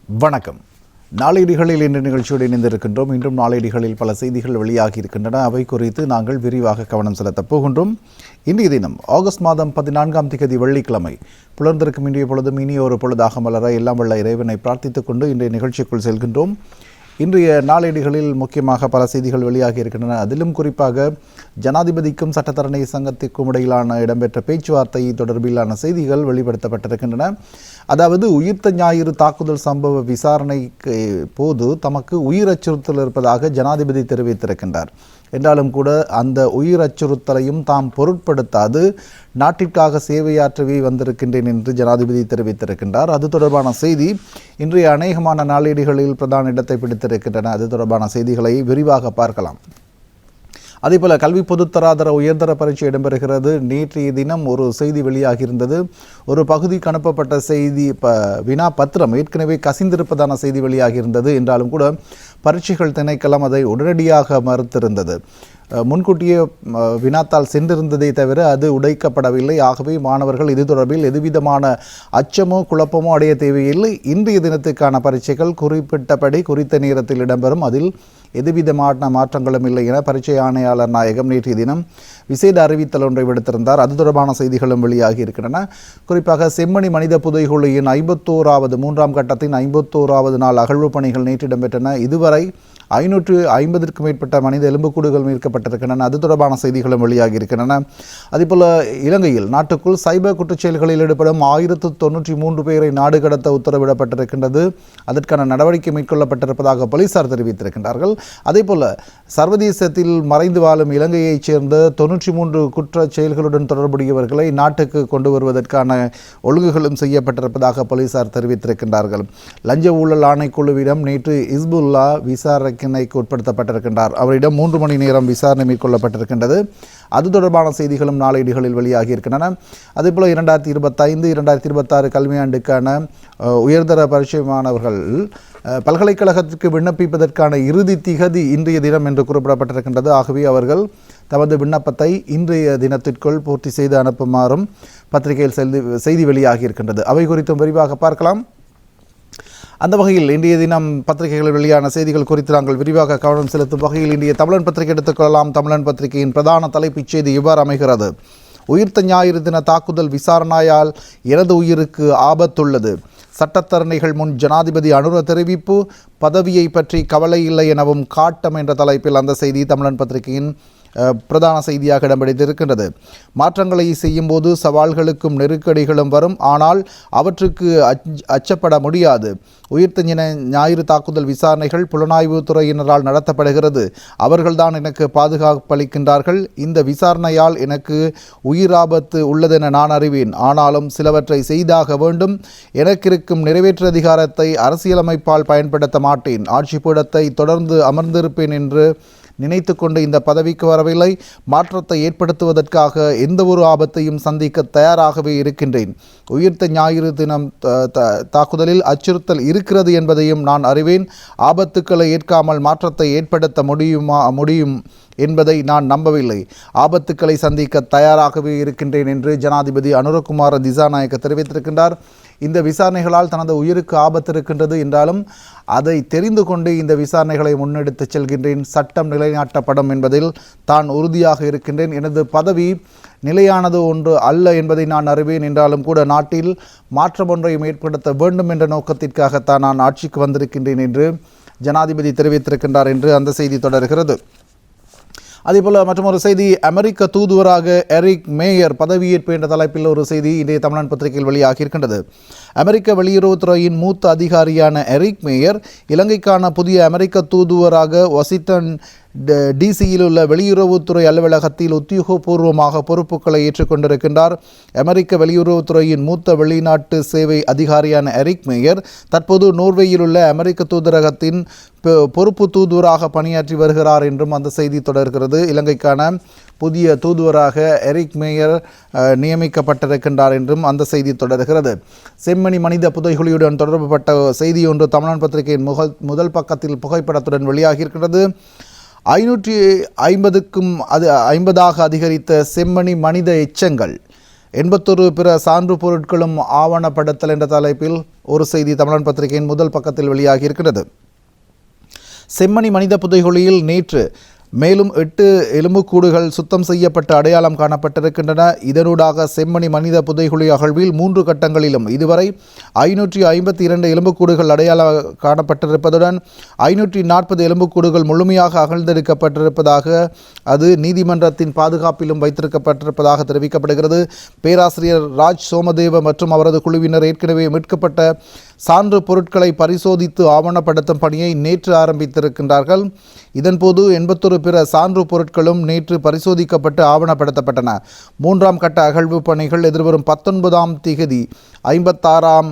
வணக்கம். நாளேடுகளில் இன்று நிகழ்ச்சியோடு இணைந்திருக்கின்றோம். இன்றும் நாளேடுகளில் பல செய்திகள் வெளியாகி இருக்கின்றன. அவை குறித்து நாங்கள் விரிவாக கவனம் செலுத்தப் போகின்றோம். இன்றைய தினம் ஆகஸ்ட் மாதம் 14ஆம் தேதி வெள்ளிக்கிழமை புலர்ந்திருக்கும் இன்றைய பொழுதும் இனி ஒரு பொழுதாக மலர எல்லாம் வல்ல இறைவனை பிரார்த்தித்துக் கொண்டு இன்றைய நிகழ்ச்சிக்குள் செல்கின்றோம். இன்றைய நாளேடுகளில் முக்கியமாக பல செய்திகள் வெளியாகி இருக்கின்றன. அதிலும் குறிப்பாக ஜனாதிபதிக்கும் சட்டத்தரணை சங்கத்திற்கும் இடையிலான இடம்பெற்ற பேச்சுவார்த்தை தொடர்பிலான செய்திகள் வெளிப்படுத்தப்பட்டிருக்கின்றன. அதாவது உயிர்த்த ஞாயிறு தாக்குதல் சம்பவ விசாரணைக்கு போது தமக்கு உயிர் அச்சுறுத்தல் இருப்பதாக ஜனாதிபதி தெரிவித்திருக்கின்றார். என்றாலும் கூட அந்த உயிர் அச்சுறுத்தலையும் தாம் பொருட்படுத்தாது நாட்டிற்காக சேவையாற்றவே வந்திருக்கின்றேன் என்று ஜனாதிபதி தெரிவித்திருக்கின்றார். அது தொடர்பான செய்தி இன்றைய அநேகமான நாளேடுகளில் பிரதான இடத்தை பிடித்திருக்கின்றன. அது தொடர்பான செய்திகளை விரிவாக பார்க்கலாம். அதேபோல கல்வி பொதுத்தராதர உயர்தர பரீட்சை இடம்பெறுகிறது. நேற்றைய தினம் ஒரு செய்தி வெளியாகியிருந்தது. ஒரு பகுதிக்கு அனுப்பப்பட்ட செய்தி வினா பத்திரம் ஏற்கனவே கசிந்திருப்பதான செய்தி வெளியாகியிருந்தது. என்றாலும் கூட பரீட்சைகள் திணைக்களம் அதை உடனடியாக மறுத்திருந்தது. முன்கூட்டியே வினாத்தால் சென்றிருந்ததை தவிர அது உடைக்கப்படவில்லை. ஆகவே மாணவர்கள் இது தொடர்பில் எதுவிதமான அச்சமோ குழப்பமோ அடைய தேவையில்லை. இன்றைய தினத்துக்கான பரீட்சைகள் குறிப்பிட்டபடி குறித்த நேரத்தில் இடம்பெறும். அதில் எதுவிதமான மாற்றங்களும் இல்லை என பரீட்சை ஆணையாளர் நாயகம் நேற்றைய தினம் விசேட அறிவித்தல் ஒன்றை விடுத்திருந்தார். அது தொடர்பான செய்திகளும் வெளியாகி இருக்கின்றன. குறிப்பாக செம்மணி மனித புதைகுழியின் 51வது 3ஆம் கட்டத்தின் 51வது நாள் அகழ்வு பணிகள் நேற்று இடம்பெற்றன. இதுவரை 550க்கும் மேற்பட்ட மனித எலும்புக்கூடுகள் மீட்கப்பட்டிருக்கின்றன. அது தொடர்பான செய்திகளும் வெளியாகி இருக்கின்றன. அதேபோல இலங்கையில் நாட்டுக்குள் சைபர் குற்றச்செயல்களில் ஈடுபடும் 1093 பேரை நாடு கடத்த உத்தரவிடப்பட்டிருக்கின்றது. அதற்கான நடவடிக்கை மேற்கொள்ளப்பட்டிருப்பதாக போலீசார் தெரிவித்திருக்கின்றார்கள். அதேபோல சர்வதேசத்தில் மறைந்து வாழும் இலங்கையைச் சேர்ந்த 93 குற்ற செயல்களுடன் தொடர்புடையவர்களை நாட்டுக்கு கொண்டு வருவதற்கான ஒழுங்குகளும் செய்யப்பட்டிருப்பதாக போலீசார் தெரிவித்திருக்கின்றார்கள். லஞ்ச ஊழல் ஆணைக்குழுவிடம் நேற்று இஸ்புல்லா விசாரணைக்கு உட்படுத்தப்பட்டிருக்கின்றார். அவரிடம் 3 மணி நேரம் விசாரணை மேற்கொள்ளப்பட்டிருக்கின்றது. அது தொடர்பான செய்திகளும் நாளேடுகளில் வெளியாகி இருக்கின்றன. அதேபோல 2025-2026 கல்வியாண்டுக்கான உயர்தர பரீட்சை மாணவர்கள் பல்கலைக்கழகத்திற்கு விண்ணப்பிப்பதற்கான இறுதி திகதி இன்றைய தினம் என்று குறிப்பிடப்பட்டிருக்கின்றது. ஆகவே அவர்கள் தமது விண்ணப்பத்தை இன்றைய தினத்திற்குள் பூர்த்தி செய்து அனுப்புமாறும் பத்திரிகையில் செய்தி வெளியாகி இருக்கின்றது. அவை குறித்தும் விரிவாக பார்க்கலாம். அந்த வகையில் இன்றைய தினம் பத்திரிகைகளில் வெளியான செய்திகள் குறித்து நாங்கள் விரிவாக கவனம் செலுத்தும் வகையில் இன்றைய தமிழன் பத்திரிகை எடுத்துக்கொள்ளலாம். தமிழன் பத்திரிகையின் பிரதான தலைப்புச் செய்தி இவ்வாறு அமைகிறது. உயிர்த்த ஞாயிறு தின தாக்குதல் விசாரணையால் எனது உயிருக்கு ஆபத்துள்ளது. சட்டத்தரணிகள் முன் ஜனாதிபதி அனுர தெரிவிப்பு. பதவியை பற்றி கவலை இல்லை எனவும் காட்டம் என்ற தலைப்பில் அந்த செய்தி தமிழன் பத்திரிகையின் பிரதான செய்தியாக இடம்பிடித்திருக்கின்றது. மாற்றங்களை செய்யும்போது சவால்களுக்கும் நெருக்கடிகளும் வரும், ஆனால் அவற்றுக்கு அச்சப்பட முடியாது. உயிர்த்த ஞாயிறு தாக்குதல் விசாரணைகள் புலனாய்வு துறையினரால் நடத்தப்படுகிறது. அவர்கள்தான் எனக்கு பாதுகாப்பளிக்கின்றார்கள். இந்த விசாரணையால் எனக்கு உயிராபத்து உள்ளதென நான் அறிவேன். ஆனாலும் சிலவற்றை செய்தாக வேண்டும். எனக்கிருக்கும் நிறைவேற்று அதிகாரத்தை அரசியலமைப்பால் பயன்படுத்த மாட்டேன். ஆட்சி பீடத்தை தொடர்ந்து அமர்ந்திருப்பேன் என்று நினைத்து கொண்டு இந்த பதவிக்கு வரவில்லை. மாற்றத்தை ஏற்படுத்துவதற்காக எந்த ஒரு ஆபத்தையும் சந்திக்க தயாராகவே இருக்கின்றேன். உயிர்த்த ஞாயிறு தினம் தாக்குதலில் அச்சுறுத்தல் இருக்கிறது என்பதையும் நான் அறிவேன். ஆபத்துக்களை ஏற்காமல் மாற்றத்தை ஏற்படுத்த முடியும் என்பதை நான் நம்பவில்லை. ஆபத்துக்களை சந்திக்க தயாராகவே இருக்கின்றேன் என்று ஜனாதிபதி அனுரகுமார திசாநாயக்க தெரிவித்திருக்கின்றார். இந்த விசாரணைகளால் தனது உயிருக்கு ஆபத்து இருக்கின்றது என்றாலும் அதை தெரிந்து கொண்டு இந்த விசாரணைகளை முன்னெடுத்து செல்கின்றேன். சட்டம் நிலைநாட்டப்படும் என்பதில் தான் உறுதியாக இருக்கின்றேன். எனது பதவி நிலையானது ஒன்று அல்ல என்பதை நான் அறிவேன். என்றாலும் கூட நாட்டில் மாற்றம் ஒன்றையும் ஏற்படுத்த வேண்டும் என்ற நோக்கத்திற்காகத்தான் நான் ஆட்சிக்கு வந்திருக்கின்றேன் என்று ஜனாதிபதி தெரிவித்திருக்கின்றார் என்று அந்த செய்தி தொடர்கிறது. அதேபோல் மற்றொரு செய்தி, அமெரிக்க தூதுவராக எரிக் மேயர் பதவியேற்பு என்ற தலைப்பில் ஒரு செய்தி இன்றைய தமிழன் பத்திரிகையில் வெளியாகி இருக்கின்றது. அமெரிக்க வெளியுறவுத்துறையின் மூத்த அதிகாரியான எரிக் மேயர் இலங்கைக்கான புதிய அமெரிக்க தூதுவராக வாஷிங்டன் டிசியில் உள்ள வெளியுறவுத்துறை அலுவலகத்தில் உத்தியோகபூர்வமாக பொறுப்புகளை ஏற்றுக்கொண்டிருக்கின்றார். அமெரிக்க வெளியுறவுத்துறையின் மூத்த வெளிநாட்டு சேவை அதிகாரியான எரிக் மேயர் தற்போது நோர்வேயில் உள்ள அமெரிக்க தூதரகத்தின் பொறுப்பு தூதுவராக பணியாற்றி வருகிறார் என்றும் அந்த செய்தி தொடர்கிறது. இலங்கைக்கான புதிய தூதுவராக எரிக் மேயர் நியமிக்கப்பட்டிருக்கின்றார் என்றும் அந்த செய்தி தொடர்கிறது. செம்மணி மனித புதைகுழியுடன் தொடர்புபட்ட செய்தி ஒன்று தமிழன் பத்திரிகையின் முதல் பக்கத்தில் புகைப்படத்துடன் வெளியாகியிருக்கிறது. 550க்கும் 50ஆக அதிகரித்த செம்மணி மனித எச்சங்கள் 81 பிற சான்று பொருட்களும் ஆவணப்படுத்தல் என்ற தலைப்பில் ஒரு செய்தி தமிழன் பத்திரிகையின் முதல் பக்கத்தில் வெளியாகி இருக்கிறது. செம்மணி மனித புதைகுழியில் நேற்று மேலும் 8 எலும்புக்கூடுகள் சுத்தம் செய்யப்பட்டு அடையாளம் காணப்பட்டிருக்கின்றன. இதனூடாக செம்மணி மனித புதைகுழி அகழ்வில் 3 கட்டங்களிலும் இதுவரை 552 எலும்புக்கூடுகள் அடையாளம் காணப்பட்டிருப்பதுடன் 540 எலும்புக்கூடுகள் முழுமையாக அகழ்ந்தெடுக்கப்பட்டிருப்பதாக அது நீதிமன்றத்தின் பாதுகாப்பிலும் வைத்திருக்கப்பட்டிருப்பதாக தெரிவிக்கப்படுகிறது. பேராசிரியர் ராஜ் சோமதேவ மற்றும் அவரது குழுவினர் ஏற்கனவே மீட்கப்பட்ட சான்று பொருட்களை பரிசோதித்து ஆவணப்படுத்தும் பணியை நேற்று ஆரம்பித்திருக்கின்றார்கள். இதன்போது 81 பிற சான்று பொருட்களும் நேற்று பரிசோதிக்கப்பட்டு ஆவணப்படுத்தப்பட்டன. 3ஆம் கட்ட அகழ்வு பணிகள் எதிர்வரும் 19ஆம் தேதி 56ஆம்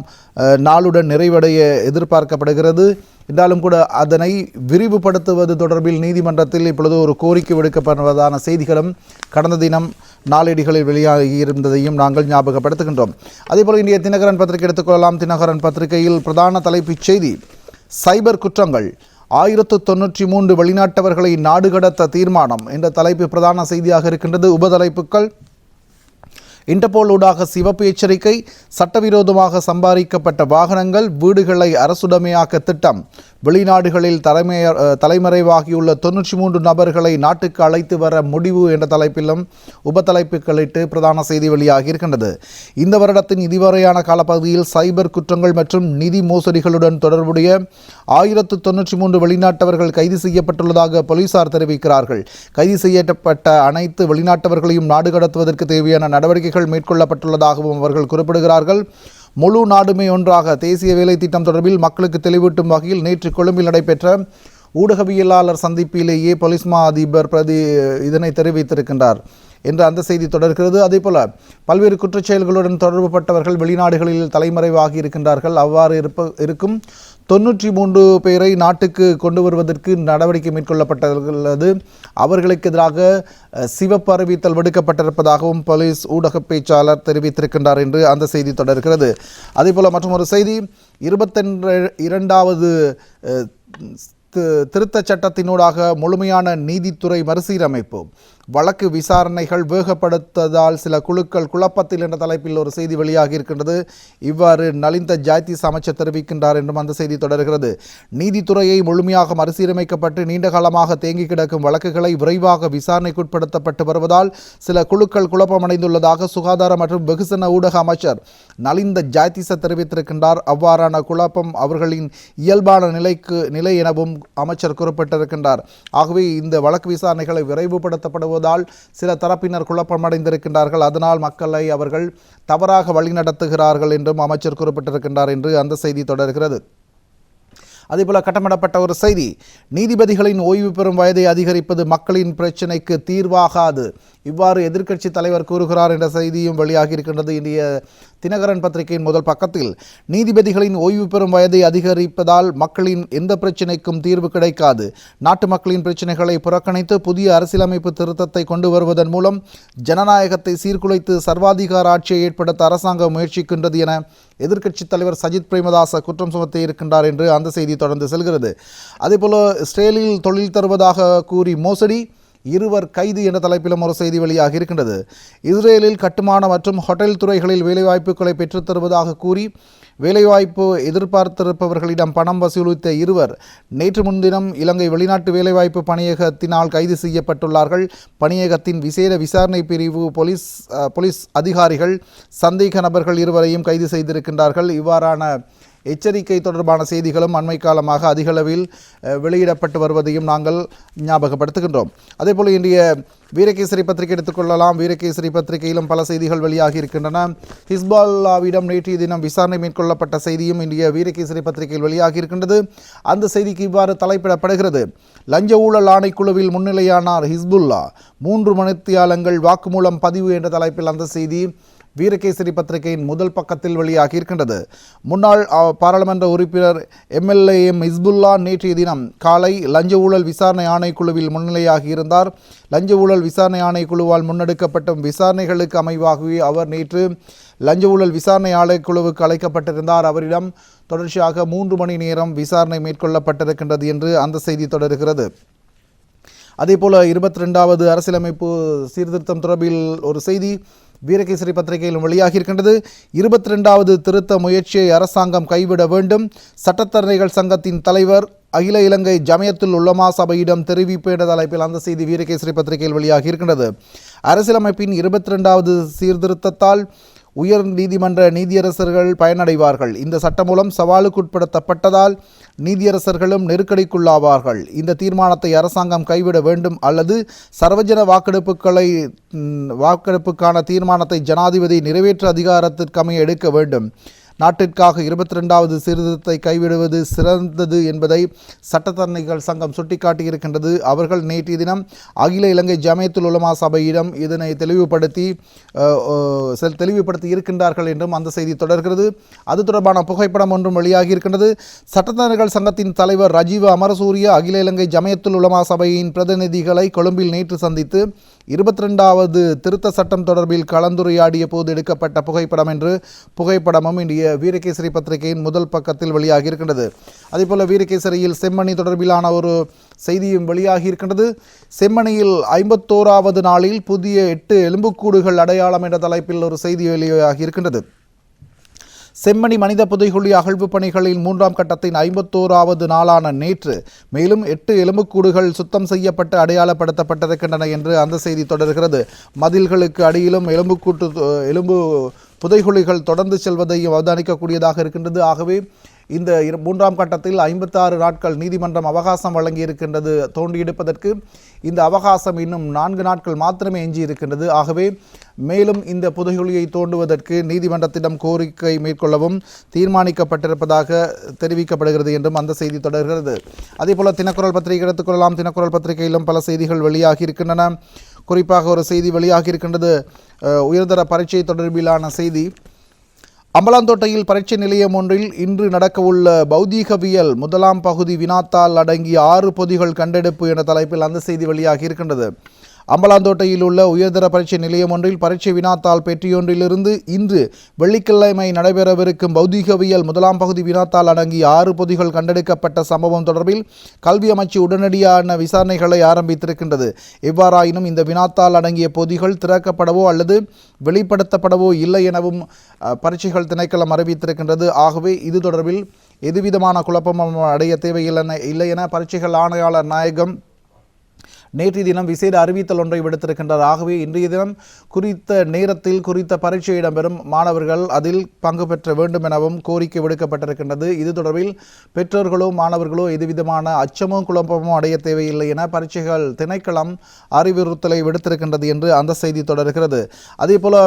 நாளுடன் நிறைவடைய எதிர்பார்க்கப்படுகிறது. என்றாலும் கூட அதனை விரிவுபடுத்துவது தொடர்பில் நீதிமன்றத்தில் இப்பொழுது ஒரு கோரிக்கை விடுக்கப்படுவதான செய்திகளும் கடந்த தினம் நாளேடுகளில் வெளியாகியிருந்ததையும் நாங்கள் ஞாபகப்படுத்துகின்றோம். அதேபோல் இன்றைய தினகரன் பத்திரிகை எடுத்துக்கொள்ளலாம். தினகரன் பத்திரிகையில் பிரதான தலைப்புச் செய்தி சைபர் குற்றங்கள் 1093 வெளிநாட்டவர்களை நாடு கடத்த தீர்மானம் என்ற தலைப்பு பிரதான செய்தியாக இருக்கின்றது. உபதலைப்புகள் இன்டர்போல் ஊடாக சிவப்பு எச்சரிக்கை, சட்டவிரோதமாக சம்பாதிக்கப்பட்ட வாகனங்கள் வீடுகளை அரசுடைமையாக்க திட்டம், வெளிநாடுகளில் தலைமறைவாகியுள்ள 93 நபர்களை நாட்டுக்கு அழைத்து வர முடிவு என்ற தலைப்பிலும் உபதலைப்புகளிட்டு பிரதான செய்தி வெளியாகி இருக்கின்றது. இந்த வருடத்தின் இதுவரையான காலப்பகுதியில் சைபர் குற்றங்கள் மற்றும் நிதி மோசடிகளுடன் தொடர்புடைய 1093 வெளிநாட்டவர்கள் கைது செய்யப்பட்டுள்ளதாக போலீசார் தெரிவிக்கிறார்கள். கைது செய்யப்பட்ட அனைத்து வெளிநாட்டவர்களையும் நாடு கடத்துவதற்கு தேவையான நடவடிக்கைகள் மேற்கொள்ளப்பட்டுள்ளதாகவும் அவர்கள் குறிப்பிடுகிறார்கள். முழு நாடுமே ஒன்றாக தேசிய வேலை திட்டம் தொடர்பில் மக்களுக்கு தெளிவூட்டும் வகையில் நேற்று கொழும்பில் நடைபெற்ற ஊடகவியலாளர் சந்திப்பிலேயே போலீஸ் மா அதிபர் இதனை தெரிவித்திருக்கின்றார் என்று அந்த செய்தி தொடர்கிறது. அதேபோல பல்வேறு குற்றச்செயல்களுடன் தொடர்புபட்டவர்கள் வெளிநாடுகளில் தலைமறைவாகி இருக்கின்றார்கள். அவ்வாறு இருக்கும் 93 பேரை நாட்டுக்கு கொண்டு வருவதற்கு நடவடிக்கை மேற்கொள்ளப்பட்டுள்ளது. அவர்களுக்கு எதிராக சிவப்பு அறிவித்தல் விடுக்கப்பட்டிருப்பதாகவும் போலீஸ் ஊடக பேச்சாளர் தெரிவித்திருக்கின்றார் என்று அந்த செய்தி தொடர்கிறது. அதேபோல மற்றும் ஒரு செய்தி 22வது திருத்தச் சட்டத்தினூடாக முழுமையான நீதித்துறை மறுசீரமைப்பு, வழக்கு விசாரணைகள் வேகப்படுத்ததால் சில குழுக்கள் குழப்பத்தில் என்ற தலைப்பில் ஒரு செய்தி வெளியாகி இருக்கின்றது. இவ்வாறு நலிந்த ஜாய்தீஸ் அமைச்சர் தெரிவிக்கின்றார் என்றும் அந்த செய்தி தொடர்கிறது. நீதித்துறையை முழுமையாக மறுசீரமைக்கப்பட்டு நீண்ட காலமாக தேங்கி கிடக்கும் வழக்குகளை விரைவாக விசாரணைக்குட்படுத்தப்பட்டு வருவதால் சில குழுக்கள் குழப்பமடைந்துள்ளதாக சுகாதார மற்றும் வெகுசன ஊடக அமைச்சர் நலிந்த ஜாய்தீச தெரிவித்திருக்கின்றார். அவ்வாறான குழப்பம் அவர்களின் இயல்பான நிலை எனவும் அமைச்சர் குறிப்பிட்டிருக்கின்றார். ஆகவே இந்த வழக்கு விசாரணைகளை விரைவுபடுத்தப்படுவதால் சில தரப்பினர் குழப்பமடைந்திருக்கின்றார்கள். அதனால் மக்களை அவர்கள் தவறாக வழிநடத்துகிறார்கள் என்றும் அமைச்சர் குறிப்பிட்டிருக்கின்றார் என்று அந்த செய்தி தொடர்கிறது. அதேபோல கட்டமிடப்பட்ட ஒரு செய்தி, நீதிபதிகளின் ஓய்வு பெறும் வயதை அதிகரிப்பது மக்களின் பிரச்சினைக்கு தீர்வாகாது, இவ்வாறு எதிர்க்கட்சி தலைவர் கூறுகிறார் என்ற செய்தியும் வெளியாகி இருக்கின்றது. இன்றைய தினகரன் பத்திரிகையின் முதல் பக்கத்தில் நீதிபதிகளின் ஓய்வு பெறும் வயதை அதிகரிப்பதால் மக்களின் எந்த பிரச்சினைக்கும் தீர்வு கிடைக்காது, நாட்டு மக்களின் பிரச்சினைகளை புறக்கணித்து புதிய அரசியலமைப்பு திருத்தத்தை கொண்டு வருவதன் மூலம் ஜனநாயகத்தை சீர்குலைத்து சர்வாதிகார ஆட்சியை ஏற்படுத்த அரசாங்கம் முயற்சிக்கின்றது என எதிர்க்கட்சித் தலைவர் சஜித் பிரேமதாச குற்றம் சுமத்தி இருக்கின்றார் என்று அந்த செய்தி தொடர்ந்து செல்கிறது. அதேபோல இஸ்ரேலில் தொழில் தருவதாக கூறி மோசடி, 2 கைது என்ற தலைப்பிலும் ஒரு செய்தி வெளியாகி இருக்கின்றது. இஸ்ரேலில் கட்டுமான மற்றும் ஹோட்டல் துறைகளில் வேலைவாய்ப்புகளை பெற்றுத் தருவதாக கூறி வேலைவாய்ப்பு எதிர்பார்த்திருப்பவர்களிடம் பணம் வசூலித்த 2 நேற்று முன்தினம் இலங்கை வெளிநாட்டு வேலைவாய்ப்பு பணியகத்தினால் கைது செய்யப்பட்டுள்ளார்கள். பணியகத்தின் விசேட விசாரணை பிரிவு போலீஸ் அதிகாரிகள் சந்தேக நபர்கள் 2 கைது செய்திருக்கின்றார்கள். இவ்வாறான எச்சரிக்கை தொடர்பான செய்திகளும் அண்மை காலமாக அதிகளவில் வெளியிடப்பட்டு வருவதையும் நாங்கள் ஞாபகப்படுத்துகின்றோம். அதேபோல் இன்றைய வீரகேசரி பத்திரிகை எடுத்துக்கொள்ளலாம். வீரகேசரி பத்திரிகையிலும் பல செய்திகள் வெளியாகி இருக்கின்றன. ஹிஸ்புல்லாவிடம் நேற்றைய தினம் விசாரணை மேற்கொள்ளப்பட்ட செய்தியும் இன்றைய வீரகேசரி பத்திரிகையில் வெளியாகி இருக்கின்றது. அந்த செய்திக்கு இவ்வாறு தலைப்பிடப்படுகிறது, லஞ்ச ஊழல் ஆணைக்குழுவில் முன்னிலையானார் ஹிஸ்புல்லா, 3 மணித்தியாலங்கள் வாக்குமூலம் பதிவு என்ற தலைப்பில் அந்த செய்தி வீரகேசரி பத்திரிகையின் முதல் பக்கத்தில் வெளியாகி இருக்கின்றது. முன்னாள் பாராளுமன்ற உறுப்பினர் MLAM ஹிஸ்புல்லா நேற்றைய தினம் காலை லஞ்ச ஊழல் விசாரணை ஆணைக்குழுவில் முன்னிலையாகி இருந்தார். லஞ்ச ஊழல் விசாரணை ஆணைக்குழுவால் முன்னெடுக்கப்பட்ட விசாரணைகளுக்கு அமைவாகவே அவர் நேற்று லஞ்ச ஊழல் விசாரணை ஆணைக்குழுவுக்கு அழைக்கப்பட்டிருந்தார். அவரிடம் தொடர்ச்சியாக 3 மணி நேரம் விசாரணை மேற்கொள்ளப்பட்டிருக்கின்றது என்று அந்த செய்தி தொடர்கிறது. அதேபோல 22வது அரசியலமைப்பு சீர்திருத்தம் தொடர்பில் ஒரு செய்தி, வீரகேசரி பத்திரிகையிலும் வெளியாகி இருக்கின்றது. 22வது திருத்த முயற்சியை அரசாங்கம் கைவிட வேண்டும், சட்டத்தரணிகள் சங்கத்தின் தலைவர் அகில இலங்கை ஜமியத்துல் உலமா சபையிடம் தெரிவிப்பு என்ற தலைப்பில் அந்த செய்தி வீரகேசரி பத்திரிகையில் வெளியாகி இருக்கின்றது. அரசியலமைப்பின் 22வது சீர்திருத்தத்தால் உயர் நீதிமன்ற நீதியரசர்கள் பயனடைவார்கள். இந்த சட்டம் மூலம் சவாலுக்குட்படுத்தப்பட்டதால் நீதியரசர்களும் நெருக்கடிக்குள்ளாவார்கள். இந்த தீர்மானத்தை அரசாங்கம் கைவிட வேண்டும் அல்லது சர்வஜன வாக்கெடுப்புக்கான தீர்மானத்தை ஜனாதிபதி நிறைவேற்று அதிகாரத்திற்கமைய எடுக்க வேண்டும். நாட்டிற்காக 22வது சீர்திருத்தத்தை கைவிடுவது சிறந்தது என்பதை சட்டத்தரணிகள் சங்கம் சுட்டிக்காட்டியிருக்கின்றது. அவர்கள் நேற்றைய தினம் அகில இலங்கை ஜமியத்துல் உலமா சபையிடம் இதனை தெளிவுபடுத்தி இருக்கின்றார்கள் என்றும் அந்த செய்தி தொடர்கிறது. அது தொடர்பான புகைப்படம் ஒன்றும் வெளியாகி இருக்கின்றது. சட்டத்தரணிகள் சங்கத்தின் தலைவர் ரஜீவ அமரசூரிய அகில இலங்கை ஜமியத்துல் உலமா சபையின் பிரதிநிதிகளை கொழும்பில் நேற்று சந்தித்து 22வது திருத்த சட்டம் தொடர்பில் கலந்துரையாடிய போது எடுக்கப்பட்ட புகைப்படம் என்று புகைப்படமும் இந்திய வீரகேசரி பத்திரிகையின் முதல் பக்கத்தில் வெளியாகி இருக்கின்றது. அதேபோல வீரகேசரியில் செம்மணி தொடர்பிலான ஒரு செய்தியும் வெளியாகி இருக்கின்றது. செம்மணியில் 51வது நாளில் புதிய 8 எலும்புக்கூடுகள் அடையாளம் என்ற தலைப்பில் ஒரு செய்தி வெளியாகி இருக்கின்றது. செம்மணி மனித புதைகுழி அகழ்வு பணிகளின் 3ஆம் கட்டத்தின் 51வது நாளான நேற்று மேலும் 8 எலும்புக்கூடுகள் சுத்தம் செய்யப்பட்டு அடையாளப்படுத்தப்பட்டிருக்கின்றன என்று அந்த செய்தி தொடர்கிறது. மதில்களுக்கு அடியிலும் எலும்பு புதைகுழிகள் தொடர்ந்து செல்வதையும் அவதானிக்கக்கூடியதாக இருக்கின்றது. ஆகவே இந்த 3ஆம் கட்டத்தில் 56 நாட்கள் நீதிமன்றம் அவகாசம் வழங்கியிருக்கின்றது தோண்டியெடுப்பதற்கு. இந்த அவகாசம் இன்னும் 4 நாட்கள் மாத்திரமே எஞ்சி இருக்கின்றது. ஆகவே மேலும் இந்த புதைகுழியை தோண்டுவதற்கு நீதிமன்றத்திடம் கோரிக்கை மேற்கொள்ளவும் தீர்மானிக்கப்பட்டிருப்பதாக தெரிவிக்கப்படுகிறது என்றும் அந்த செய்தி தொடர்கிறது. அதேபோல தினக்குரல் பத்திரிகை எடுத்துக்கொள்ளலாம். தினக்குரல் பத்திரிகையிலும் பல செய்திகள் வெளியாகி இருக்கின்றன. குறிப்பாக ஒரு செய்தி வெளியாகி இருக்கின்றது. உயர்தர பரீட்சை தொடர்பிலான செய்தி. அம்பலாந்தோட்டையில் பரீட்சை நிலையம் ஒன்றில் இன்று நடக்கவுள்ள பௌதீகவியல் 1ஆம் பகுதி வினாத்தால் அடங்கிய 6 பொதிகள் கண்டெடுப்பு என்ற தலைப்பில் அந்த செய்தி வெளியாகி இருக்கின்றது. அம்பலாந்தோட்டையில் உள்ள உயர்தர பரீட்சை நிலையம் ஒன்றில் பரீட்சை வினாத்தாள் பெட்டியொன்றிலிருந்து இன்று வெள்ளிக்கிழமை நடைபெறவிருக்கும் பௌதீகவியல் 1ஆம் பகுதி வினாத்தாள் அடங்கிய 6 பொதிகள் கண்டெடுக்கப்பட்ட சம்பவம் தொடர்பில் கல்வி அமைச்சு உடனடியான விசாரணைகளை ஆரம்பித்திருக்கின்றது. எவ்வாறாயினும் இந்த வினாத்தாள் அடங்கிய பொதிகள் திறக்கப்படவோ அல்லது வெளிப்படுத்தப்படவோ இல்லை எனவும் பரீட்சைகள் திணைக்களம் அறிவித்திருக்கின்றது. ஆகவே இது தொடர்பில் எதுவிதமான குழப்பமும் அடைய தேவையில்லை என பரீட்சைகள் ஆணையாளர் நாயகம் நேற்றைய தினம் விசேட அறிவித்தல் ஒன்றை விடுத்திருக்கின்றார். ஆகவே இன்றைய தினம் குறித்த நேரத்தில் குறித்த பரீட்சை இடம்பெறும் மாணவர்கள் அதில் பங்கு பெற்ற வேண்டும் எனவும் கோரிக்கை விடுக்கப்பட்டிருக்கின்றது. இது தொடர்பில் பெற்றோர்களோ மாணவர்களோ எதுவிதமான அச்சமோ குழப்பமோ அடைய தேவையில்லை என பரீட்சைகள் திணைக்களம் அறிவுறுத்தலை விடுத்திருக்கின்றது என்று அந்த செய்தி தொடர்கிறது. அதேபோல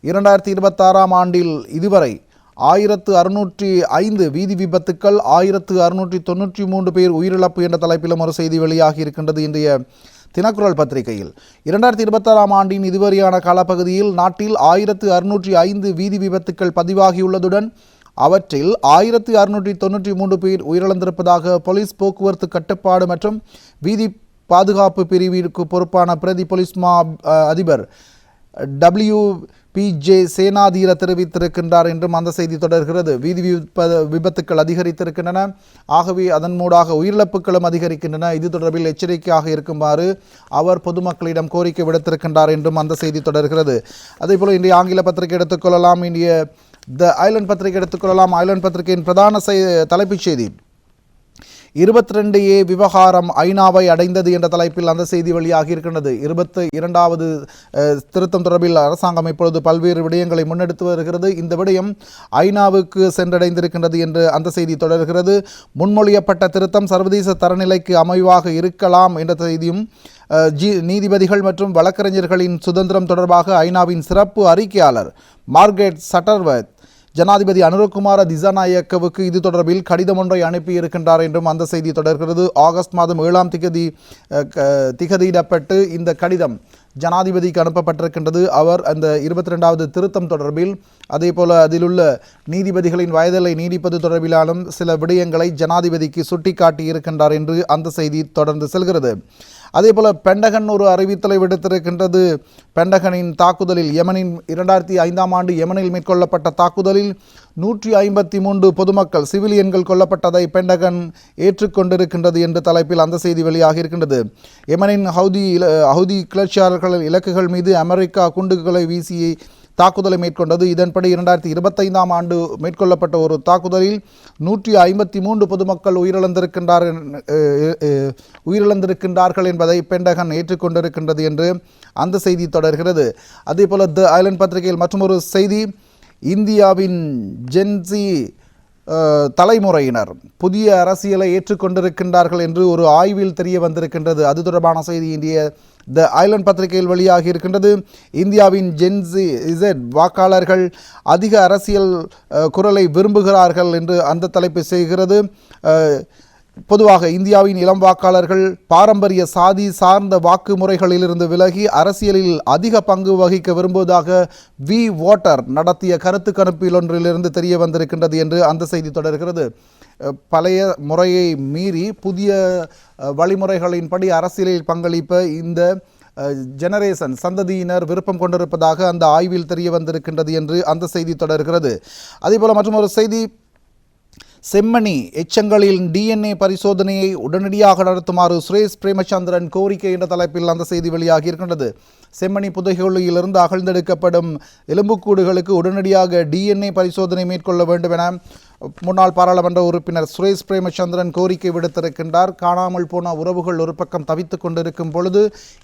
2026ஆம் ஆண்டில் இதுவரை 1605 வீதி விபத்துக்கள், 1693 பேர் உயிரிழப்பு என்ற தலைப்பிலும் ஒரு செய்தி வெளியாகி இருக்கின்றது. இன்றைய தினக்குரல் பத்திரிகையில் 2026ஆம் ஆண்டின் இதுவரையான காலப்பகுதியில் நாட்டில் 1605 வீதி விபத்துக்கள் பதிவாகியுள்ளதுடன் அவற்றில் 1693 பேர் உயிரிழந்திருப்பதாக போலீஸ் போக்குவரத்து கட்டுப்பாடு மற்றும் வீதி பாதுகாப்பு பிரிவிற்கு பொறுப்பான பிரதி போலீஸ் அதிபர் WPJ சேனாதீர தெரிவித்திருக்கின்றார் என்றும் அந்த செய்தி தொடர்கிறது. வீதி விபத்துக்கள் அதிகரித்திருக்கின்றன. ஆகவே அதன் மூடாக உயிரிழப்புகளும் அதிகரிக்கின்றன. இது தொடர்பில் எச்சரிக்கையாக இருக்குமாறு அவர் பொதுமக்களிடம் கோரிக்கை விடுத்திருக்கின்றார் என்றும் அந்த செய்தி தொடர்கிறது. அதேபோல் இன்றைய ஆங்கில பத்திரிகை எடுத்துக்கொள்ளலாம். இன்றைய த ஐலண்ட் பத்திரிகை எடுத்துக்கொள்ளலாம். ஐலண்ட் பத்திரிகையின் பிரதான தலைப்புச் செய்தி 22A விவகாரம் ஐநாவை அடைந்தது என்ற தலைப்பில் அந்த செய்தி வெளியாகி இருக்கின்றது. 22வது திருத்தம் தொடர்பில் அரசாங்கம் இப்பொழுது பல்வேறு விடயங்களை முன்னெடுத்து வருகிறது. இந்த விடயம் ஐநாவுக்கு சென்றடைந்திருக்கின்றது என்று அந்த செய்தி தொடர்கிறது. முன்மொழியப்பட்ட திருத்தம் சர்வதேச தரநிலைக்கு அமைவாக இருக்கலாம் என்ற செய்தியும் நீதிபதிகள் மற்றும் வழக்கறிஞர்களின் சுதந்திரம் தொடர்பாக ஐநாவின் சிறப்பு அறிக்கையாளர் மார்கரெட் சட்டர்வர்த் ஜனாதிபதி அனுரகுமார திசாநாயக்கவுக்கு இது தொடர்பில் கடிதம் ஒன்றை அனுப்பியிருக்கின்றார் என்றும் அந்த செய்தி தொடர்கிறது. ஆகஸ்ட் மாதம் 7ஆம் திகதியிடப்பட்டு இந்த கடிதம் ஜனாதிபதிக்கு அனுப்பப்பட்டிருக்கின்றது. அவர் அந்த 22வது திருத்தம் தொடர்பில் அதேபோல அதிலுள்ள நீதிபதிகளின் வயதலை நீடிப்பது தொடர்பிலான சில விடயங்களை ஜனாதிபதிக்கு சுட்டிக்காட்டியிருக்கின்றார் என்று அந்த செய்தி தொடர்ந்து செல்கிறது. அதேபோல பெண்டகன் ஒரு அறிவித்தலை விடுத்திருக்கின்றது. பெண்டகனின் தாக்குதலில் யெமனின் 2005ஆம் ஆண்டு யெமனில் மேற்கொள்ளப்பட்ட தாக்குதலில் 153 பொதுமக்கள் சிவிலியன்கள் கொல்லப்பட்டதை பெண்டகன் ஏற்றுக்கொண்டிருக்கின்றது என்ற தலைப்பில் அந்த செய்தி வெளியாக இருக்கின்றது. யெமனின் ஹவுதி கிளர்ச்சியாளர்கள் இலக்குகள் மீது அமெரிக்கா குண்டுகளை வீசி தாக்குதலை மேற்கொண்டது. இதன்படி 2025ஆம் ஆண்டு மேற்கொள்ளப்பட்ட ஒரு தாக்குதலில் 153 பொதுமக்கள் உயிரிழந்திருக்கின்றார்கள் என்பதை பென்டகன் ஏற்றுக்கொண்டிருக்கின்றது என்று அந்த செய்தி தொடர்கிறது. அதேபோல தி ஐலண்ட் பத்திரிகையில் மற்றொரு செய்தி, இந்தியாவின் ஜென்சி தலைமுறையினர் புதிய அரசியலை ஏற்றுக்கொண்டிருக்கின்றார்கள் என்று ஒரு ஆய்வில் தெரிய வந்திருக்கின்றது. அது தொடர்பான செய்தி இந்திய தி ஐலண்ட் பத்திரிகையில் வெளியாகி இருக்கின்றது. இந்தியாவின் ஜென்சி இசட் வாக்காளர்கள் அதிக அரசியல் குரலை விரும்புகிறார்கள் என்று அந்த தலைப்பு செய்கிறது. பொதுவாக இந்தியாவின் இளம் வாக்காளர்கள் பாரம்பரிய சாதி சார்ந்த வாக்கு முறைகளிலிருந்து விலகி அரசியலில் அதிக பங்கு வகிக்க விரும்புவதாக வி வோட்டர் நடத்திய கருத்து கணிப்பில் ஒன்றிலிருந்து தெரிய வந்திருக்கின்றது என்று அந்த செய்தி தொடர்கிறது. பழைய முறையை மீறி புதிய வழிமுறைகளின்படி அரசியலில் பங்களிப்ப இந்த ஜெனரேஷன் சந்ததியினர் விருப்பம் கொண்டிருப்பதாக அந்த ஆய்வில் தெரிய வந்திருக்கின்றது என்று அந்த செய்தி தொடர்கிறது. அதேபோல் மற்றொரு செய்தி, செம்மணி எச்சங்களில் டிஎன்ஏ பரிசோதனையை உடனடியாக நடத்துமாறு சுரேஷ் பிரேமச்சந்திரன் கோரிக்கை என்ற தலைப்பில் அந்த செய்தி வெளியாகி இருக்கின்றது. செம்மணி புதைகுழியிலிருந்து அகழ்ந்தெடுக்கப்படும் எலும்புக்கூடுகளுக்கு உடனடியாக டிஎன்ஏ பரிசோதனை மேற்கொள்ள வேண்டும் என முன்னாள் பாராளுமன்ற உறுப்பினர் சுரேஷ் பிரேமச்சந்திரன் கோரிக்கை விடுத்திருக்கின்றார். காணாமல் போன உறவுகள் ஒரு பக்கம் தவித்துக் கொண்டிருக்கும் பொழுது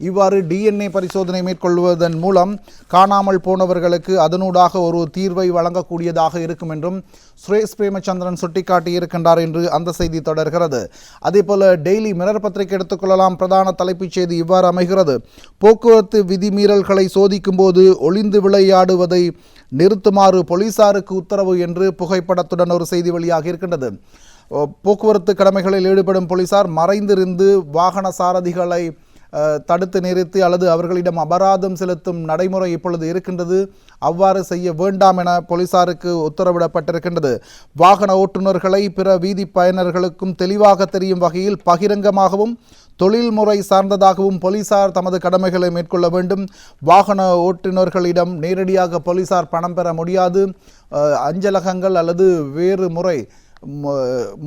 இவ்வாறு டிஎன்ஏ பரிசோதனை மேற்கொள்வதன் மூலம் காணாமல் போனவர்களுக்கு அதனூடாக ஒரு தீர்வை வழங்கக்கூடியதாக இருக்கும் என்றும் சுரேஷ் பிரேமச்சந்திரன் சுட்டிக்காட்டியிருக்கின்றார் என்று அந்த செய்தி தொடர்கிறது. அதேபோல டெய்லி மிரர் பத்திரிகை எடுத்துக்கொள்ளலாம். பிரதான தலைப்புச் செய்தி இவ்வாறு அமைகிறது, போக்குவரத்து விதிமீறல்களை சோதிக்கும் போது ஒளிந்து விளையாடுவதை நிறுத்துமாறு போலீசாருக்கு உத்தரவு என்று புகைப்படத்துடன் ஒரு செய்தி வெளியாக இருக்கின்றது. போக்குவரத்து கடமைகளில் ஈடுபடும் போலீசார் மறைந்திருந்து வாகன சாரதிகளை தடுத்து நிறுத்தி அல்லது அவர்களிடம் அபராதம் செலுத்தும் நடைமுறை இப்பொழுது இருக்கின்றது. அவ்வாறு செய்ய வேண்டாம் என போலீசாருக்கு உத்தரவிடப்பட்டிருக்கின்றது. வாகன ஓட்டுநர்களை பிற வீதி பயனர்களுக்கும் தெளிவாக தெரியும் வகையில் பகிரங்கமாகவும் தொழில்முறை சார்ந்ததாகவும் போலீசார் தமது கடமைகளை மேற்கொள்ள வேண்டும். வாகன ஓட்டுநர்களிடம் நேரடியாக போலீசார் பணம் பெற முடியாது. அஞ்சலகங்கள் அல்லது வேறு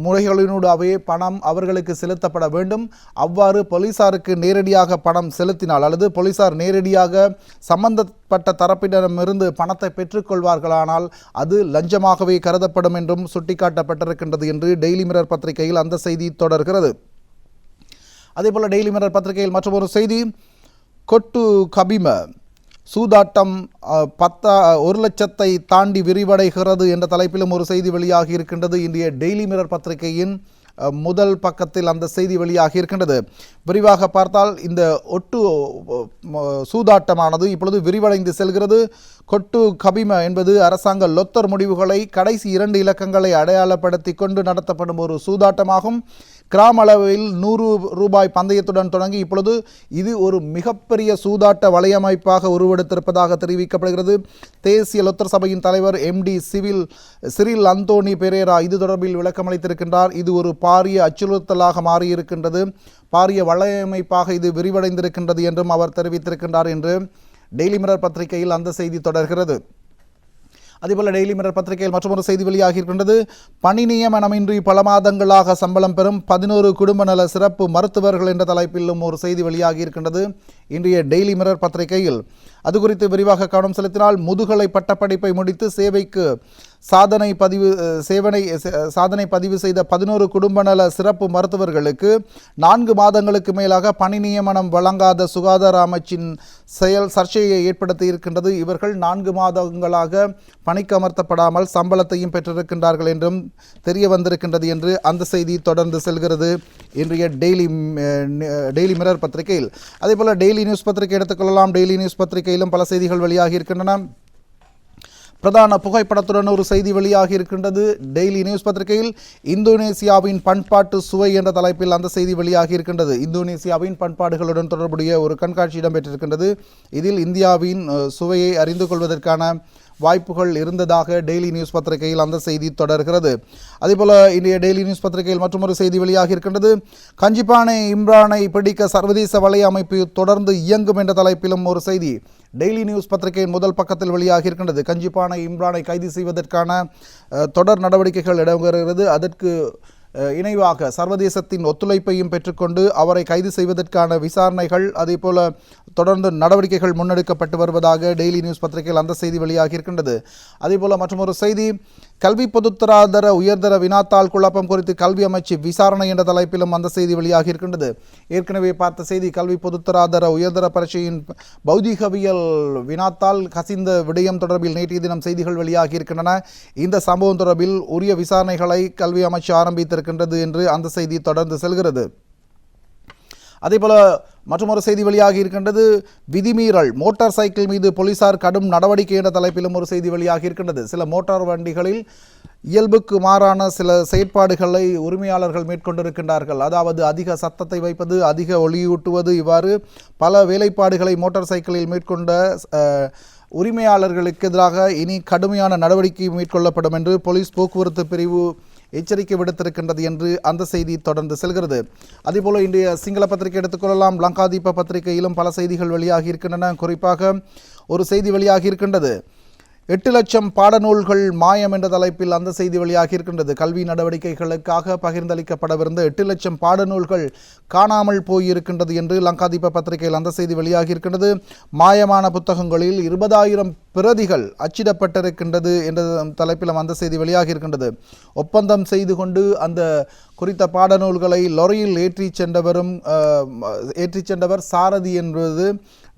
முறைகளினூடாகவே பணம் அவர்களுக்கு செலுத்தப்பட வேண்டும். அவ்வாறு போலீசாருக்கு நேரடியாக பணம் செலுத்தினால் அல்லது போலீசார் நேரடியாக சம்பந்தப்பட்ட தரப்பினரிடமிருந்து பணத்தை பெற்றுக்கொள்வார்களானால் அது லஞ்சமாகவே கருதப்படும் என்றும் சுட்டிக்காட்டப்பட்டிருக்கின்றது என்று டெய்லி மிரர் பத்திரிகையில் அந்த செய்தி தொடர்கிறது. அதேபோல் டெய்லி மிரர் பத்திரிகையில் மற்றொரு செய்தி, கொட்டு கபிம சூதாட்டம் 1 லட்சத்தை தாண்டி விரிவடைகிறது என்ற தலைப்பிலும் ஒரு செய்தி வெளியாகி இருக்கின்றது. இன்றைய டெய்லி மிரர் பத்திரிகையின் முதல் பக்கத்தில் அந்த செய்தி வெளியாகி இருக்கின்றது. விரிவாக பார்த்தால் இந்த ஒட்டு சூதாட்டமானது இப்பொழுது விரிவடைந்து செல்கிறது. கொட்டு கபிம என்பது அரசாங்க லொத்தர் முடிவுகளை கடைசி 2 இலக்கங்களை அடையாளப்படுத்தி கொண்டு நடத்தப்படும் ஒரு சூதாட்டமாகும். கிராம அளவில் 100 ரூபாய் பந்தயத்துடன் தொடங்கி இப்பொழுது இது ஒரு மிகப்பெரிய சூதாட்ட வலையமைப்பாக உருவெடுத்திருப்பதாக தெரிவிக்கப்படுகிறது. தேசிய லொத்தர் சபையின் தலைவர் MD சிரில் அந்தோனி பெரேரா இது தொடர்பில் விளக்கமளித்திருக்கின்றார். இது ஒரு பாரிய அச்சுறுத்தலாக மாறியிருக்கின்றது, பாரிய வலையமைப்பாக இது விரிவடைந்திருக்கின்றது என்றும் அவர் தெரிவித்திருக்கின்றார் என்று டெய்லி மிரர் பத்திரிகையில் அந்த செய்தி தொடர்கிறது. அதேபோல் டெய்லி மிரர் பத்திரிகையில் மற்றொரு செய்தி வெளியாகி இருக்கின்றது. பணி நியமனமின்றி பல மாதங்களாக சம்பளம் பெறும் 11 குடும்ப நல சிறப்பு மருத்துவர்கள் என்ற தலைப்பிலும் ஒரு செய்தி வெளியாகி இருக்கின்றது இன்றைய டெய்லி மிரர் பத்திரிகையில். அது குறித்து விரிவாக கவனம் செலுத்தினால், முதுகலை பட்டப்படிப்பை முடித்து சாதனை பதிவு செய்த 11 குடும்ப நல சிறப்பு மருத்துவர்களுக்கு 4 மாதங்களுக்கு மேலாக பணி நியமனம் வழங்காத சுகாதார அமைச்சின் செயல் சர்ச்சையை ஏற்படுத்தி இருக்கின்றது. இவர்கள் 4 மாதங்களாக பணிக்கு அமர்த்தப்படாமல் சம்பளத்தையும் பெற்றிருக்கின்றார்கள் என்றும் தெரிய வந்திருக்கின்றது என்று அந்த செய்தி தொடர்ந்து செல்கிறது இன்றைய டெய்லி மிரர் பத்திரிகையில். அதேபோல் டெய்லி நியூஸ் பத்திரிகை எடுத்துக்கொள்ளலாம். டெய்லி நியூஸ் பத்திரிகையிலும் பல செய்திகள் வெளியாகி இருக்கின்றன. பிரதான புகைப்படத்துடன் ஒரு செய்தி வெளியாகி இருக்கின்றது டெய்லி நியூஸ் பத்திரிகையில். இந்தோனேசியாவின் பண்பாட்டு சுவை என்ற தலைப்பில் அந்த செய்தி வெளியாகி இருக்கின்றது. இந்தோனேசியாவின் பண்பாடுகளுடன் தொடர்புடைய ஒரு கண்காட்சி இடம்பெற்றிருக்கின்றது. இதில் இந்தியாவின் சுவையை அறிந்து கொள்வதற்கான வாய்ப்புகள் இருந்ததாக டெய்லி நியூஸ் பத்திரிகையில் அந்த செய்தி தொடர்கிறது. அதேபோல் இன்றைய டெய்லி நியூஸ் பத்திரிகையில் மற்றொரு செய்தி வெளியாகி இருக்கின்றது. கஞ்சிப்பானை இம்ரானை பிடிக்க சர்வதேச வலைய அமைப்பு தொடர்ந்து இயங்கும் என்ற தலைப்பிலும் ஒரு செய்தி டெய்லி நியூஸ் பத்திரிகையின் முதல் பக்கத்தில் வெளியாகி இருக்கின்றது. கஞ்சிப்பானை இம்ரானை கைது செய்வதற்கான தொடர் நடவடிக்கைகள் இடம்பெறுகிறது. அதற்கு இணைவாக சர்வதேசத்தின் ஒத்துழைப்பையும் பெற்றுக்கொண்டு அவரை கைது செய்வதற்கான விசாரணைகள் அதேபோல தொடர்ந்து நடவடிக்கைகள் முன்னெடுக்கப்பட்டு வருவதாக டெய்லி நியூஸ் பத்திரிகையில் அந்த செய்தி வெளியாகி இருக்கின்றது. அதேபோல மற்றொரு செய்தி, கல்வி பொதுத்தராதர உயர்தர வினாத்தாள் குழப்பம் குறித்து கல்வி அமைச்சு விசாரணை என்ற தலைப்பிலும் அந்த செய்தி வெளியாகி இருக்கின்றது. ஏற்கனவே பார்த்த செய்தி, கல்வி பொதுத்தராதர உயர்தர பரீட்சையின் பௌதிகவியல் வினாத்தாள் கசிந்த விடயம் தொடர்பில் நேற்றைய தினம் செய்திகள் வெளியாகி இருக்கின்றன. இந்த சம்பவம் தொடர்பில் உரிய விசாரணைகளை கல்வி அமைச்சு ஆரம்பித்திருக்கின்றது என்று அந்த செய்தி தொடர்ந்து செல்கிறது. அதேபோல மற்றொரு செய்தி வெளியாகி இருக்கின்றது, விதிமீறல் மோட்டார் சைக்கிள் மீது போலீசார் கடும் நடவடிக்கை என்ற தலைப்பிலும் ஒரு செய்தி வெளியாகி இருக்கின்றது. சில மோட்டார் வண்டிகளில் இயல்புக்கு மாறான சில செயற்பாடுகளை உரிமையாளர்கள் மேற்கொண்டிருக்கின்றார்கள். அதாவது அதிக சத்தத்தை வைப்பது, அதிக ஒளியூட்டுவது, இவ்வாறு பல வேலைப்பாடுகளை மோட்டார் சைக்கிளில் மேற்கொண்ட உரிமையாளர்களுக்கு எதிராக இனி கடுமையான நடவடிக்கை மேற்கொள்ளப்படும் என்று போலீஸ் போக்குவரத்து பிரிவு எச்சரிக்கை விடுத்திருக்கின்றது என்று அந்த செய்தி தொடர்ந்து செல்கிறது. அதேபோல இன்றைய சிங்கள பத்திரிகை எடுத்துக்கொள்ளலாம். லங்காதீப பத்திரிகையிலும் பல செய்திகள் வெளியாகி இருக்கின்றன. குறிப்பாக ஒரு செய்தி வெளியாகி இருக்கின்றது, 8 லட்சம் பாடநூல்கள் மாயம் என்ற தலைப்பில் அந்த செய்தி வெளியாகி இருக்கின்றது. கல்வி நடவடிக்கைகளுக்காக பகிர்ந்தளிக்கப்படவிருந்த 8 லட்சம் பாடநூல்கள் காணாமல் போயிருக்கின்றது என்று லங்காதீப பத்திரிகையில் அந்த செய்தி வெளியாகி இருக்கின்றது. மாயமான புத்தகங்களில் 20,000 பிரதிகள் அச்சிடப்பட்டிருக்கின்றது என்ற தலைப்பிலும் அந்த செய்தி வெளியாகி இருக்கின்றது. ஒப்பந்தம் செய்து கொண்டு அந்த குறித்த பாடநூல்களை லொரியில் ஏற்றிச் சென்றவர் சாரதி என்பது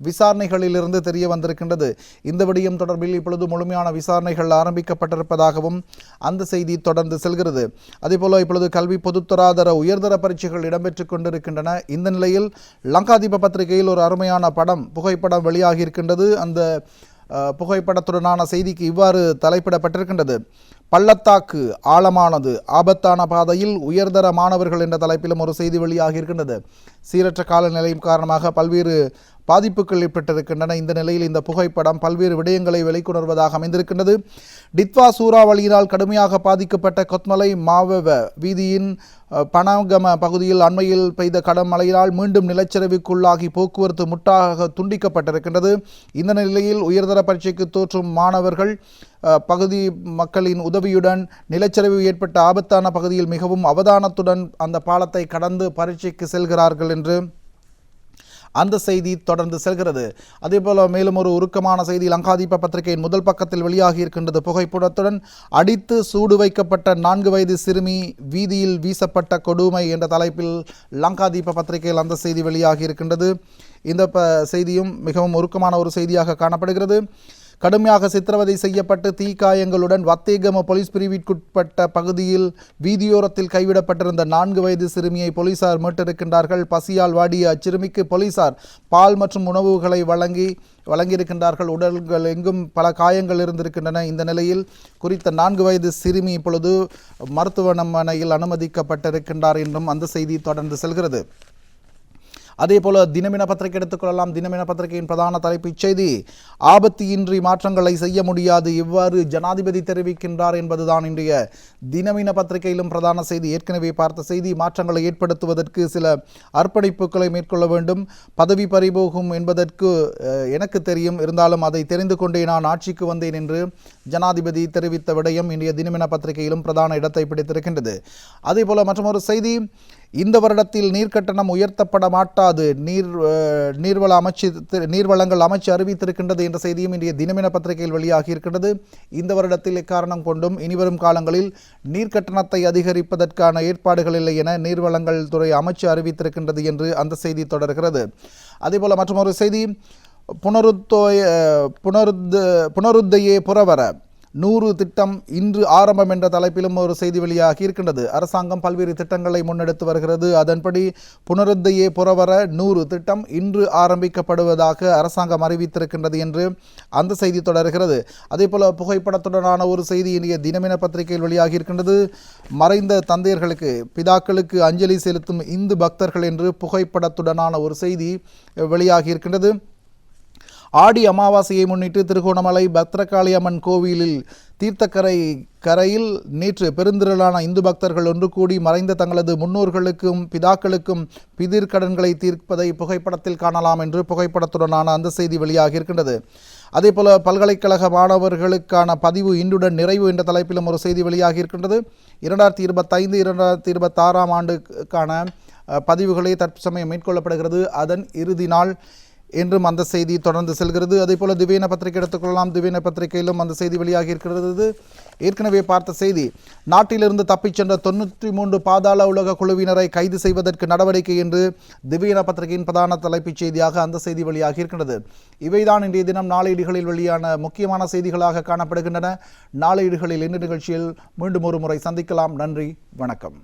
விசாரணைகளிலிருந்து தெரிய வந்திருக்கின்றது. இந்த விடயம் தொடர்பில் இப்பொழுது முழுமையான விசாரணைகள் ஆரம்பிக்கப்பட்டிருப்பதாகவும் அந்த செய்தி தொடர்ந்து செல்கிறது. அதேபோல இப்பொழுது கல்வி பொதுத்தராதர உயர்தர பரீட்சைகள் இடம்பெற்றுக் கொண்டிருக்கின்றன. இந்த நிலையில் லங்காதீப பத்திரிகையில் ஒரு அருமையான புகைப்படம் வெளியாகி இருக்கின்றது. அந்த புகைப்படத்துடனான செய்திக்கு இவ்வாறு தலைப்பிடப்பட்டிருக்கின்றது, பள்ளத்தாக்கு ஆழமானது, ஆபத்தான பாதையில் உயர்தர மாணவர்கள் என்ற தலைப்பிலும் ஒரு செய்தி வெளியாகி இருக்கின்றது. சீரற்ற காலநிலையும் காரணமாக பல்வேறு பாதிப்புகள் ஏற்பட்டிருக்கின்றன. இந்த நிலையில் இந்த புகைப்படம் பல்வேறு விடயங்களை வெளிக்கொணர்வதாக அமைந்திருக்கின்றது. டித்வா சூறாவளியினால் கடுமையாக பாதிக்கப்பட்ட கொத்மலை மாவெவ வீதியின் பனகம பகுதியில் அண்மையில் பெய்த கடும் மழையினால் மீண்டும் நிலச்சரிவுக்குள்ளாகி போக்குவரத்து முற்றாக துண்டிக்கப்பட்டிருக்கின்றது. இந்த நிலையில் உயர்தர பரீட்சைக்கு தோற்றும் மாணவர்கள் பகுதி மக்களின் உதவியுடன் நிலச்சரிவு ஏற்பட்ட ஆபத்தான பகுதியில் மிகவும் அவதானத்துடன் அந்த பாலத்தை கடந்து பரீட்சைக்கு செல்கிறார்கள் என்று அந்த செய்தி தொடர்ந்து செல்கிறது. அதேபோல மேலும் ஒரு உருக்கமான செய்தி லங்காதீப பத்திரிகையின் முதல் பக்கத்தில் வெளியாகி இருக்கின்றது. புகைப்படத்துடன் அடித்து சூடு வைக்கப்பட்ட 4 வயது சிறுமி வீதியில் வீசப்பட்ட கொடுமை என்ற தலைப்பில் லங்காதீப பத்திரிகையில் அந்த செய்தி வெளியாகி இருக்கின்றது. இந்த செய்தியும் மிகவும் உருக்கமான ஒரு செய்தியாக காணப்படுகிறது. கடுமையாக சித்திரவதை செய்யப்பட்டு தீக்காயங்களுடன் வத்தேகம போலீஸ் பிரிவிற்குட்பட்ட பகுதியில் வீதியோரத்தில் கைவிடப்பட்டிருந்த 4 வயது சிறுமியை போலீசார் மீட்டிருக்கின்றார்கள். பசியால் வாடிய அச்சிறுமிக்கு போலீசார் பால் மற்றும் உணவுகளை வழங்கியிருக்கின்றார்கள். உடல்கள் எங்கும் பல காயங்கள் இருந்திருக்கின்றன. இந்த நிலையில் குறித்த 4 வயது சிறுமி இப்பொழுது மருத்துவமனையில் அனுமதிக்கப்பட்டிருக்கின்றார் என்றும் அந்த செய்தி தொடர்ந்து செல்கிறது. அதேபோல தினமின பத்திரிகை எடுத்துக்கொள்ளலாம். தினமின பத்திரிகையின் பிரதான தலைப்புச் செய்தி, ஆபத்து இன்றி மாற்றங்களை செய்ய முடியாது, இவ்வாறு ஜனாதிபதி தெரிவிக்கின்றார் என்பதுதான் இன்றைய தினமின பத்திரிகையிலும் பிரதான செய்தி. ஏற்கனவே பார்த்த செய்தி, மாற்றங்களை ஏற்படுத்துவதற்கு சில அர்ப்பணிப்புகளை மேற்கொள்ள வேண்டும், பதவி பறிபோகும் என்பதற்கு எனக்கு தெரியும், இருந்தாலும் அதை தெரிந்து கொண்டே நான் ஆட்சிக்கு வந்தேன் என்று ஜனாதிபதி தெரிவித்த விடயம் இன்றைய தினமின பத்திரிகையிலும் பிரதான இடத்தை பிடித்திருக்கின்றது. அதேபோல மற்றொரு செய்தி, இந்த வருடத்தில் நீர்க்கட்டணம் உயர்த்தப்பட மாட்டாது, நீர்வளங்கள் அமைச்சு அறிவித்திருக்கின்றது என்ற செய்தியும் இன்றைய தினமின பத்திரிகையில் வெளியாகி இருக்கின்றது. இந்த வருடத்தில் எக்காரணம் கொண்டும் இனிவரும் காலங்களில் நீர்க்கட்டணத்தை அதிகரிப்பதற்கான ஏற்பாடுகள் இல்லை என நீர்வளங்கள் துறை அமைச்சு அறிவித்திருக்கின்றது என்று அந்த செய்தி தொடர்கிறது. அதேபோல மற்றொரு செய்தி, புனருத்தையே புறவர 100 திட்டம் இன்று ஆரம்பம் என்ற தலைப்பிலும் ஒரு செய்தி வெளியாகி இருக்கின்றது. அரசாங்கம் பல்வேறு திட்டங்களை முன்னெடுத்து வருகிறது. அதன்படி புனருத்தையே புறவர 100 திட்டம் இன்று ஆரம்பிக்கப்படுவதாக அரசாங்கம் அறிவித்திருக்கின்றது என்று அந்த செய்தி தொடர்கிறது. அதேபோல புகைப்படத்துடனான ஒரு செய்தி இன்றைய தினமின பத்திரிகையில் வெளியாகி இருக்கின்றது. மறைந்த தந்தையர்களுக்கு பிதாக்களுக்கு அஞ்சலி செலுத்தும் இந்து பக்தர்கள் என்று புகைப்படத்துடனான ஒரு செய்தி வெளியாகி இருக்கின்றது. ஆடி அமாவாசையை முன்னிட்டு திருகோணமலை பத்ரகாளி அம்மன் கோவிலில் கரையில் நேற்று பெருந்திரளான இந்து பக்தர்கள் ஒன்று கூடி மறைந்த தங்களது முன்னோர்களுக்கும் பிதாக்களுக்கும் பிதிர் கடன்களை தீர்ப்பதை புகைப்படத்தில் காணலாம் என்று புகைப்படத்துடனான அந்த செய்தி வெளியாகி இருக்கின்றது. அதேபோல பல்கலைக்கழக மாணவர்களுக்கான பதிவு இன்றுடன் நிறைவு என்ற தலைப்பிலும் ஒரு செய்தி வெளியாகி இருக்கின்றது. 2025-2026 ஆண்டுக்கான பதிவுகளை தற்சமயம் மேற்கொள்ளப்படுகிறது. அதன் இறுதி நாள் என்றும் அந்த செய்தி தொடர்ந்து செல்கிறது. அதேபோல திவேன பத்திரிகை எடுத்துக்கொள்ளலாம். திவேன பத்திரிகையிலும் அந்த செய்தி வெளியாகி இருக்கிறது. ஏற்கனவே பார்த்த செய்தி, நாட்டிலிருந்து தப்பிச் சென்ற 93 பாதாள உலக குழுவினரை கைது செய்வதற்கு நடவடிக்கை என்று திவேன பத்திரிகையின் பிரதான தலைப்புச் செய்தியாக அந்த செய்தி வெளியாகி இருக்கிறது. இவைதான் இன்றைய தினம் நாளேடுகளில் வெளியான முக்கியமான செய்திகளாக காணப்படுகின்றன. நாளேடுகளில் இன்று நிகழ்ச்சியில் மீண்டும் ஒரு முறை சந்திக்கலாம். நன்றி, வணக்கம்.